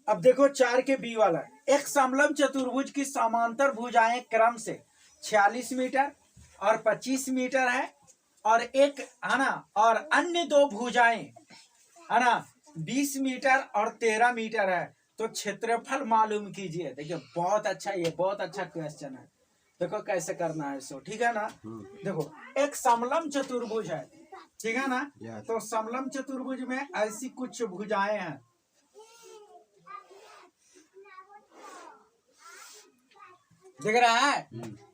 अब देखो 4 के बी वाला, एक समलंब चतुर्भुज की समांतर भुजाएं क्रम से 46 मीटर और 25 मीटर है, और एक है ना, और अन्य दो भुजाएं है ना 20 मीटर और 13 मीटर है, तो क्षेत्रफल मालूम कीजिए। देखिए बहुत अच्छा, ये बहुत अच्छा क्वेश्चन है। देखो कैसे करना है इसको, ठीक है ना। देखो एक समलंब चतुर्भुज है, ठीक है ना। तो समलंब चतुर्भुज में ऐसी कुछ भुजाएं हैं, दिख रहा है।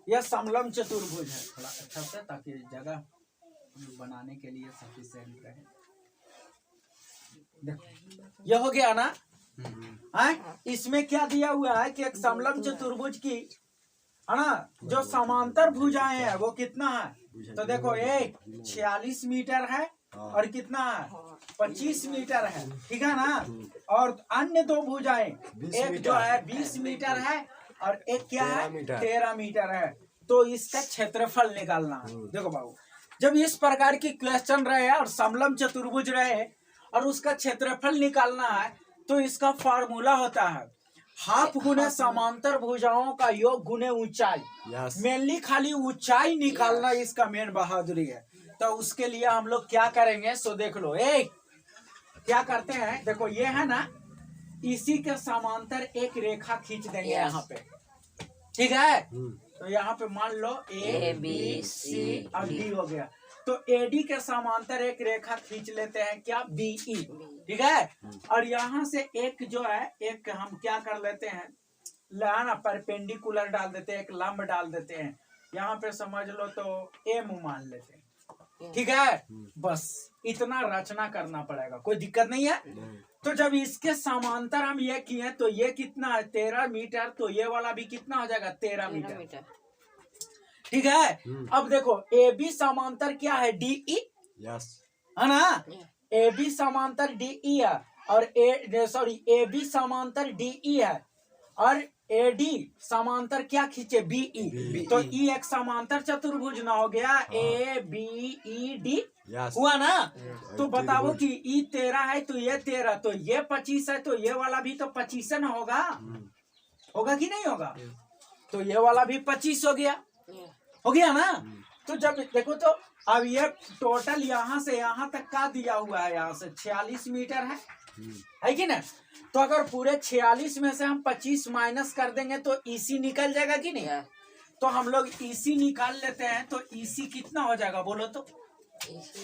यह समलंब चतुर्भुज है, थोड़ा अच्छा से, ताकि जगह बनाने के लिए सफिशिएंट रहे। देखो यह हो गया ना। इसमें क्या दिया हुआ है कि एक समलंब चतुर्भुज की है ना जो समांतर भुजाएं है वो कितना है। तो देखो एक 46 मीटर है और कितना है 25 मीटर है, ठीक है ना। और अन्य दो भुजाएं, एक जो है 20 मीटर है और एक क्या है 13 मीटर है। तो इसका क्षेत्रफल निकालना है। देखो बाबू, जब इस प्रकार की क्वेश्चन रहे और समलंब चतुर्भुज रहे और उसका क्षेत्रफल निकालना है, तो इसका फार्मूला होता है हाफ गुने समांतर भुजाओं का योग गुने ऊंचाई। मेनली खाली ऊंचाई निकालना इसका मेन बहादुरी है। तो उसके लिए हम लोग क्या करेंगे, सो देख लो। एक क्या करते हैं, देखो ये है ना, इसी के समांतर एक रेखा खींच देंगे यहाँ पे, ठीक है। तो यहाँ पे मान लो ए बी सी और डी हो गया। तो एडी के समांतर एक रेखा खींच लेते हैं, क्या बीई, ठीक है। और यहाँ से एक जो है, एक हम क्या कर लेते हैं, ना परपेंडिकुलर डाल देते हैं, एक लंब डाल देते हैं। यहाँ पे समझ लो तो एम मान लेते हैं, ठीक है। बस इतना रचना करना पड़ेगा, कोई दिक्कत नहीं है। तो जब इसके समांतर हम ये किए तो ये कितना है 13 मीटर, तो ये वाला भी कितना हो जाएगा 13 मीटर, ठीक है। अब देखो ए बी समांतर क्या है डीई, है ना। ए बी समांतर डीई है और ए बी समांतर डीई है और ए डी समांतर क्या खींचे बीई। तो ई एक समांतर चतुर्भुज ना हो गया, ए बी ई डी हुआ ना। तो बताओ कि ई 13 है तो ये 13, तो ये 25 है, तो ये वाला भी तो 25 ना होगा, होगा कि नहीं होगा। तो ये वाला भी 25 हो गया ना। तो जब देखो तो अब ये टोटल यहाँ से यहाँ तक का दिया हुआ है, यहाँ से 46 मीटर है कि ना। तो अगर पूरे 46 में से हम 25 माइनस कर देंगे तो ईसी निकल जाएगा कि नहीं। तो हम लोग ईसी निकाल लेते हैं। तो ईसी कितना हो जाएगा बोलो तो,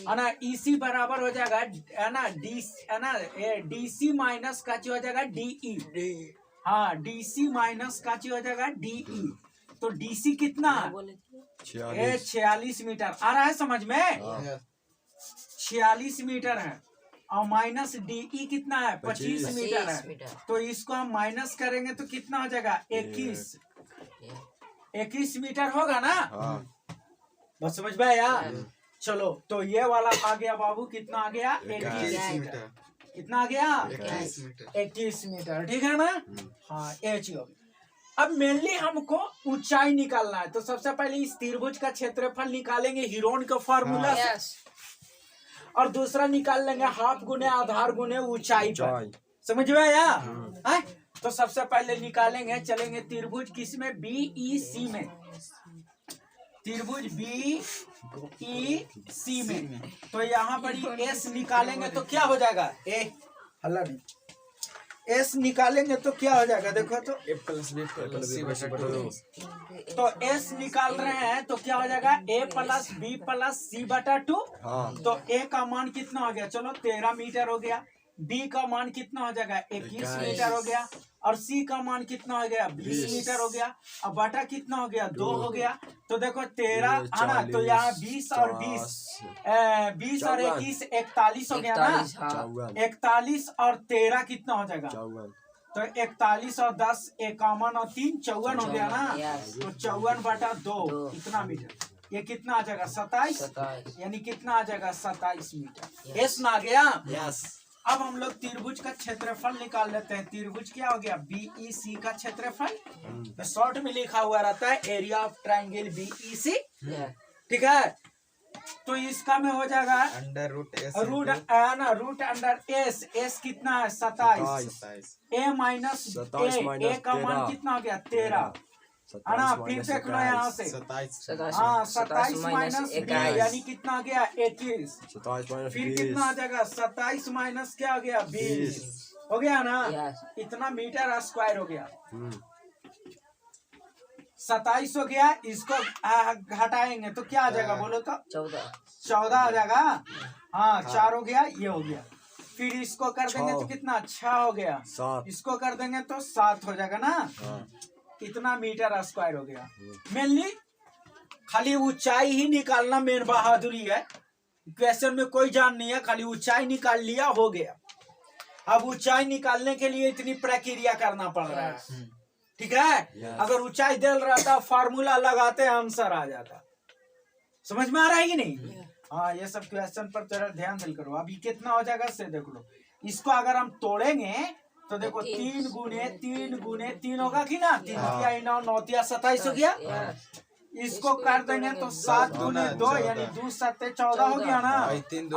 है ना। ईसी बराबर हो जाएगा है ना डी, है ना डीसी माइनस का हो जाएगा डीई। हाँ डीसी माइनस का हो जाएगा डीई। तो डीसी कितना है 46 मीटर, आ रहा है समझ में। 46 मीटर है और माइनस डीई कितना है 25 मीटर है। तो इसको हम माइनस करेंगे तो कितना हो जाएगा 21 मीटर होगा ना। बस समझ में आया। चलो तो ये वाला आ गया बाबू, कितना आ गया 21 मीटर, कितना आ गया 21 मीटर, ठीक है ना। हाँ एच हो। अब मेनली हमको ऊंचाई निकालना है। तो सबसे पहले इस त्रिभुज का क्षेत्रफल निकालेंगे हीरोन के फॉर्मूला से, और दूसरा निकाल लेंगे हाफ गुने आधार गुने ऊंचाई पर। समझ में आया। तो सबसे पहले निकालेंगे, चलेंगे त्रिभुज किसमें बीईसी में, त्रिभुज बीईसी में। तो यहाँ पर एस निकालेंगे तो क्या हो जाएगा हल्ला नहीं, एस निकालेंगे तो क्या हो जाएगा, देखो तो ए प्लस बी प्लस सी बटा 2। तो एस निकाल रहे हैं तो क्या हो जाएगा ए प्लस बी प्लस सी बटा 2। तो ए का मान कितना हो गया, चलो 13 मीटर हो गया। बी का मान कितना हो जाएगा 21 मीटर हो गया। और सी का मान कितना हो गया 20 मीटर हो गया। अब बटा कितना हो गया 2 हो गया। तो देखो 13 है ना, तो यहाँ 20 और 20 और 21 41 हो गया ना। 41 और 13 कितना हो जाएगा, तो 41 और 10 51 और 3 54 हो गया ना। तो 54 बटा 2 कितना मीटर, ये कितना आ जाएगा 27, यानी कितना आ जाएगा 27 मीटर। एस ना आ गया। अब हम लोग त्रिभुज का क्षेत्रफल निकाल लेते हैं। त्रिभुज क्या हो गया बीईसी का क्षेत्रफल, तो शॉर्ट में लिखा हुआ रहता है एरिया ऑफ ट्राइंगल बीईसी, ठीक है। तो इसका में हो जाएगा अंडर रूट एस रूट ना रूट अंडर एस, एस कितना है 27, ए माइनस ए का मान कितना हो गया 13 है ना। फिर देख लो यहाँ से 27 हाँ 27 माइनस बी यानी कितना आ गया 21, फिर कितना आ जाएगा 27 माइनस क्या आ गया 20 हो गया ना। इतना मीटर स्क्वायर हो गया, 27 हो गया। इसको घटाएंगे तो क्या आ जाएगा बोलो तो 14 आ जाएगा। हाँ 4 हो गया, ये हो गया। फिर इसको कर देंगे तो कितना 6 हो गया, इसको कर देंगे तो 7 हो जाएगा ना। इतना मीटर स्क्वायर हो गया। मेनली खाली ऊंचाई ही निकालना मेन बहादुरी है, क्वेश्चन में कोई जान नहीं है, खाली ऊंचाई निकाल लिया हो गया। अब ऊंचाई निकालने के लिए इतनी प्रक्रिया करना पड़ रहा है, ठीक है। अगर ऊंचाई दे रहता फार्मूला लगाते आंसर आ जाता। समझ में आ रहा है कि नहीं? हाँ ये सब क्वेश्चन पर जरा ध्यान दिल करो। अभी कितना हो जाएगा से देख लो। इसको अगर हम तोड़ेंगे तो देखो 3 गुने 3 होगा कि ना, 3 तिया 9 9 तिया 27 हो गया। इसको कर देंगे तो 7 गुने 2 यानी 2 7 14 हो गया ना।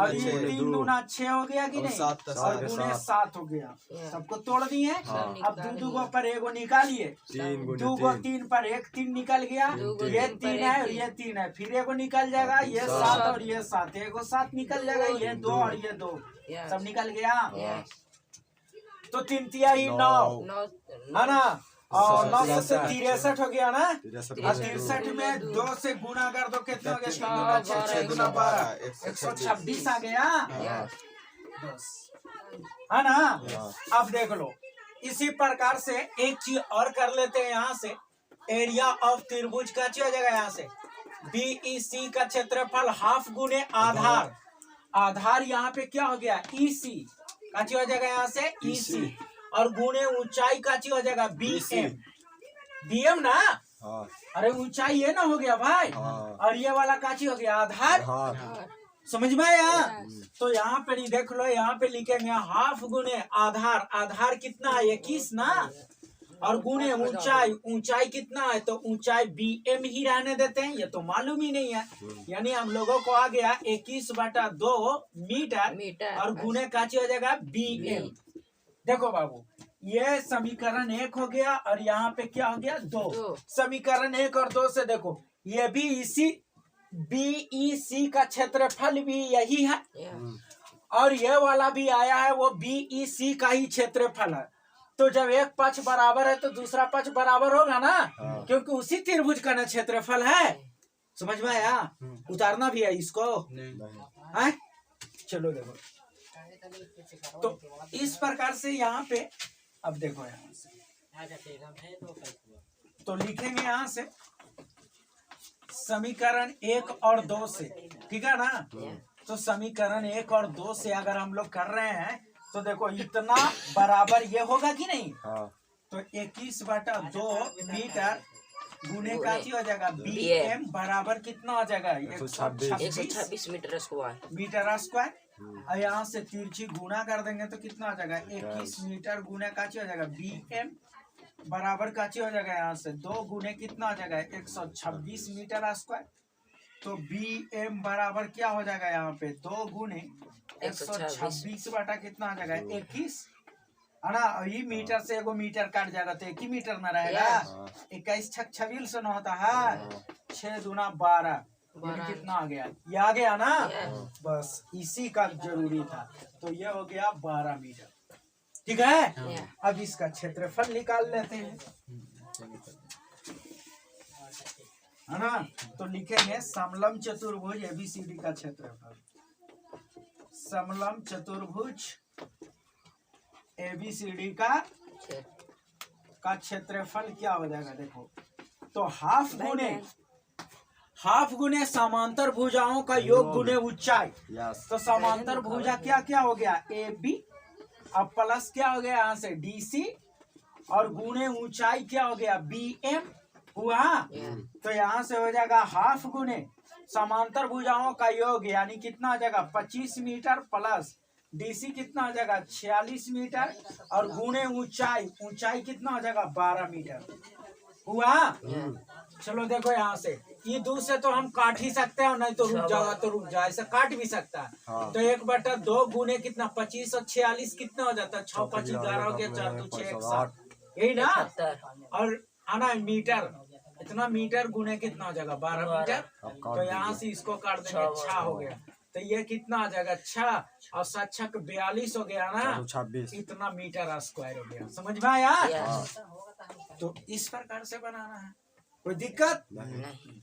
और ये 3 दूना 6 हो गया कि नहीं, और गुने 7 हो गया। सबको तोड़ दिए। अब 2 गो पर एगो निकालिए, 2 गो 3 पर 1 3 निकल गया, ये 3 है और ये 3 है, फिर एगो निकल जाएगा, ये 7 और ये 7, एगो 7 निकल जाएगा, ये 2 और ये 2 सब निकल गया। तो 3 तिया 9 है ना, और 9 से 63 हो गया ना। 63 में 2 से गुना कर दो कितना हो गया 6 गुना 12 126 आ गया है ना। अब देख लो इसी प्रकार से एक चीज और कर लेते हैं। यहाँ से एरिया ऑफ त्रिभुज का हो जाएगा। यहाँ से BEC का क्षेत्रफल हाफ गुने आधार, आधार यहाँ पे क्या हो गया EC का हो जाएगा। यहाँ से EC और गुणे ऊंचाई का हो जाएगा BM ना। अरे ऊंचाई ये ना हो गया भाई, और ये वाला का हो गया आधार। समझ में आया? तो यहाँ पे नहीं देख लो, यहाँ पे लिखेंगे हाफ गुने आधार, आधार कितना है 21 ना, और गुणे ऊंचाई, ऊंचाई कितना है तो ऊंचाई BM ही रहने देते हैं, ये तो मालूम ही नहीं है। यानी हम लोगों को आ गया 21/2 मीटर और गुणे का हो जाएगा BM। देखो बाबू ये समीकरण 1 हो गया और यहाँ पे क्या हो गया 2। समीकरण 1 और 2 से देखो ये भी इसी BEC का क्षेत्रफल भी यही है, और ये वाला भी आया है वो BEC का ही क्षेत्रफल है। तो जब एक पक्ष बराबर है तो दूसरा पक्ष बराबर होगा ना, क्योंकि उसी त्रिभुज का ना क्षेत्रफल है। समझ में आया? उतारना भी है इसको है? चलो देखो तो इस प्रकार से यहाँ पे अब देखो यहाँ से तो लिखेंगे यहाँ से समीकरण 1 और 2 से, ठीक है ना। तो समीकरण 1 और 2 से अगर हम लोग कर रहे हैं तो देखो इतना बराबर ये होगा कि नहीं। तो 21/2 मीटर गुने का हो जाएगा BM बराबर कितना हो जाएगा 126 मीटर स्क्वायर। और यहाँ से तिरछी गुना कर देंगे तो कितना हो जाएगा 21 मीटर गुने का हो जाएगा BM बराबर का हो जाएगा। यहाँ से 2 गुने कितना हो जाएगा 126 मीटर स्क्वायर। तो BM बराबर क्या हो जाएगा यहाँ पे 2 गुने 126 बटा कितना हो जाएगा 21 है ना। ये मीटर से एगो मीटर काट जाएगा तो 1 ही मीटर में रहेगा। 21 छक 26 से न होता है 6 दूना 12 कितना आ गया, ये आ गया ना। बस इसी का जरूरी था। तो ये हो गया 12 मीटर, ठीक है। अब इसका क्षेत्रफल निकाल लेते हैं है ना। तो लिखेंगे समलंब चतुर्भुज ABCD का क्षेत्रफल, समलंब चतुर्भुज ABCD का क्षेत्रफल क्या हो जाएगा। देखो तो हाफ गुने समांतर भुजाओं का योग गुने ऊंचाई। तो समांतर भुजा क्या क्या हो गया AB, अब प्लस क्या हो गया यहाँ से DC, और गुने ऊंचाई क्या हो गया BM हुआ। तो यहाँ से हो जाएगा हाफ गुने समांतर भुजाओं का योग यानी कितना हो जाएगा 25 मीटर प्लस DC कितना हो जाएगा 46 मीटर और गुणे ऊंचाई, ऊंचाई कितना हो जाएगा 12 मीटर। हुआ। चलो देखो यहाँ से ये 2 से तो हम काट ही सकते हैं, नहीं तो रुक जाएगा तो रुक जाए, ऐसा काट भी सकता है। तो 1/2 गुने कितना 25 और 46 कितना हो जाता है, 6 5 11 हो गया, 4 2 6 1 7, यही ना। और आना मीटर, इतना मीटर गुने कितना हो जाएगा 12 मीटर। तो यहाँ से इसको काट देंगे, 6 हो गया। तो ये कितना आ जाएगा 6 और 7 6 42 हो गया ना, 26 इतना मीटर स्क्वायर हो गया। समझ में आया? तो इस प्रकार से बनाना है, कोई दिक्कत नहीं।